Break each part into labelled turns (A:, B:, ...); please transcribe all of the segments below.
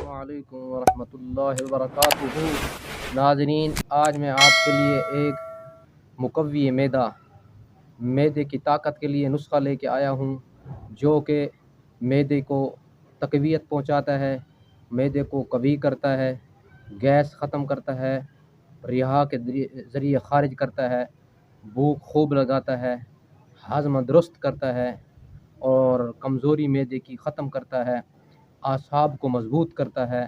A: अस्सलामुअलैकुम वरहमतुल्लाहि वबरकातुहू। नाज़रीन, आज मैं आपके लिए एक मुक़व्वी मैदे की ताकत के लिए नुस्ख़ा लेके आया हूँ, जो कि मैदे को तक़वियत पहुँचाता है, मैदे को कवी करता है, गैस ख़त्म करता है, रिहा के ज़रिए ख़ारिज करता है, भूख खूब लगाता है, हज़म दुरुस्त करता है और कमज़ोरी मैदे की ख़त्म करता है, आसाब को मज़बूत करता है।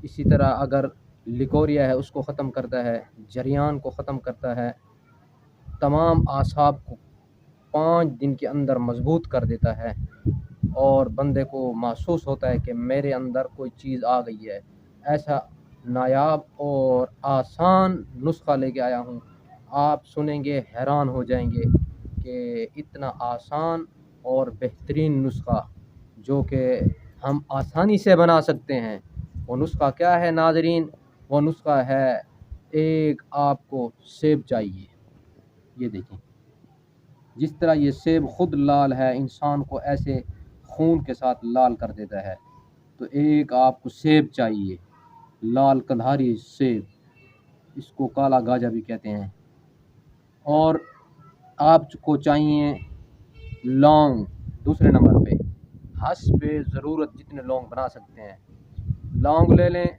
A: इसी तरह अगर लिकोरिया है उसको ख़त्म करता है, जरियान को ख़त्म करता है, तमाम आसाब को 5 दिन के अंदर मज़बूत कर देता है और बंदे को महसूस होता है कि मेरे अंदर कोई चीज़ आ गई है। ऐसा नायाब और आसान नुस्ख़ा लेके आया हूँ, आप सुनेंगे हैरान हो जाएंगे कि इतना आसान और बेहतरीन नुस्ख़ा जो कि हम आसानी से बना सकते हैं। वो नुस्ख़ा क्या है नाज़रीन? वो नुस्ख़ा है, एक आपको सेब चाहिए। ये देखें, जिस तरह ये सेब ख़ुद लाल है, इंसान को ऐसे खून के साथ लाल कर देता है। तो एक आपको सेब चाहिए, लाल कंधारी सेब, इसको काला गाजा भी कहते हैं। और आपको चाहिए लौंग दूसरे नंबर पे, हस्बे ज़रूरत जितने लौंग बना सकते हैं। लौंग ले लें,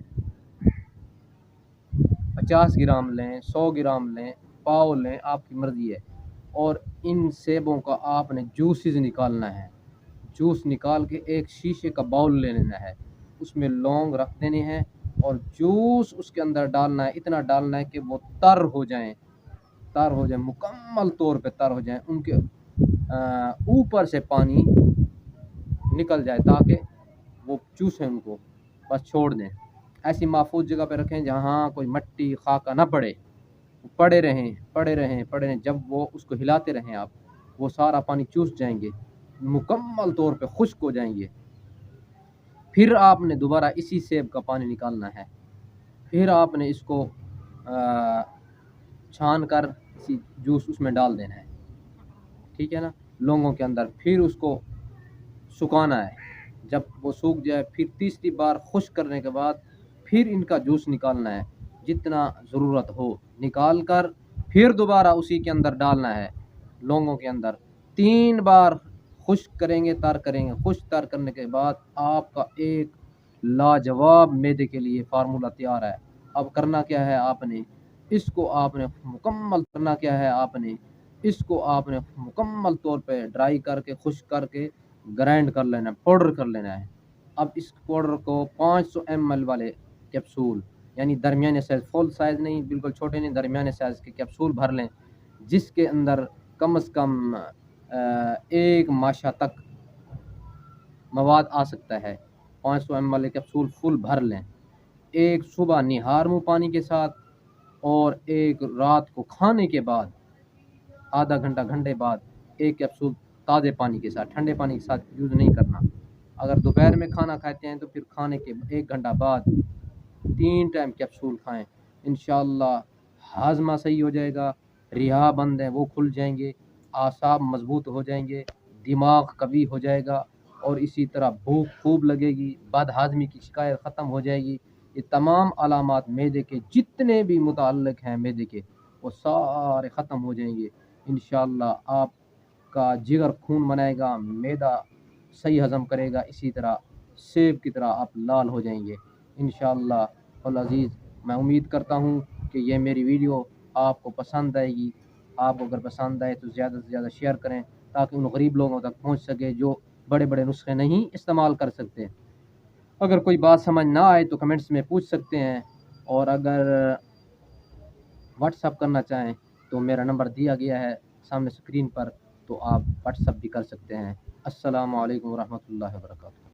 A: 50 ग्राम लें, 100 ग्राम लें, पाव लें, आपकी मर्ज़ी है। और इन सेबों का आपने जूसेस निकालना है। जूस निकाल के एक शीशे का बाउल ले लेना है, उसमें लौंग रख देने हैं और जूस उसके अंदर डालना है। इतना डालना है कि वो तर हो जाएं, मुकम्मल तौर पे तर हो जाएं, उनके ऊपर से पानी निकल जाए ताकि वो चूसें उनको, बस छोड़ दें। ऐसी महफूज जगह पे रखें जहाँ कोई मट्टी खाका ना पड़े, पड़े रहें। जब वो उसको हिलाते रहें आप, वो सारा पानी चूस जाएंगे, मुकम्मल तौर पे खुश्क हो जाएंगे। फिर आपने दोबारा इसी सेब का पानी निकालना है, फिर आपने इसको छान कर इसी जूस उसमें डाल देना है, ठीक है ना, लौंगों के अंदर। फिर उसको सुखाना है। जब वो सूख जाए, फिर तीसरी बार खुश्क करने के बाद फिर इनका जूस निकालना है, जितना ज़रूरत हो निकाल कर फिर दोबारा उसी के अंदर डालना है, लौंगों के अंदर। 3 बार खुश्क करेंगे, तर करेंगे। खुश्क तर करने के बाद आपका एक लाजवाब मैदे के लिए फार्मूला तैयार है। अब करना क्या है आपने, इसको आपने मुकम्मल तौर पे ड्राई करके, खुश्क करके ग्राइंड कर लेना है, पाउडर कर लेना है। अब इस पाउडर को 500 ml वाले कैप्सूल, यानी दरमियाने साइज़, फुल साइज़ नहीं, बिल्कुल छोटे नहीं, दरमियाने साइज़ के कैप्सूल भर लें, जिसके अंदर कम से कम 1 माशा तक मवाद आ सकता है। 500 ml वाले कैप्सूल फुल भर लें, एक सुबह निहार मुँह पानी के साथ और एक रात को खाने के बाद आधा घंटे बाद एक कैप्सूल ताज़े पानी के साथ, ठंडे पानी के साथ यूज़ नहीं करना। अगर दोपहर में खाना खाते हैं तो फिर खाने के 1 घंटा बाद 3 टाइम कैप्सूल खाएं। इंशाअल्लाह हाजमा सही हो जाएगा, रिहा बंद है वो खुल जाएंगे, आसाब मजबूत हो जाएंगे, दिमाग कवी हो जाएगा और इसी तरह भूख खूब लगेगी, बदहाज़मी की शिकायत ख़त्म हो जाएगी। ये तमाम अलामात मैदे के जितने भी मुताल्लिक़ हैं मैदे के, वो सारे ख़त्म हो जाएंगे। इंशाअल्लाह आपका जिगर खून बनाएगा, मैदा सही हज़म करेगा, इसी तरह सेब की तरह आप लाल हो जाएंगे इंशाअल्लाह। अल अज़ीज़, मैं उम्मीद करता हूँ कि ये मेरी वीडियो आपको पसंद आएगी। आप अगर पसंद आए तो ज़्यादा से ज़्यादा शेयर करें ताकि उन गरीब लोगों तक पहुँच सके जो बड़े बड़े नुस्खे नहीं इस्तेमाल कर सकते। अगर कोई बात समझ ना आए तो कमेंट्स में पूछ सकते हैं, और अगर व्हाट्सअप करना चाहें तो मेरा नंबर दिया गया है सामने स्क्रीन पर, तो आप व्हाट्सअप भी कर सकते हैं। अस्सलामु अलैकुम वरहमतुल्लाहि वबरकातुहू।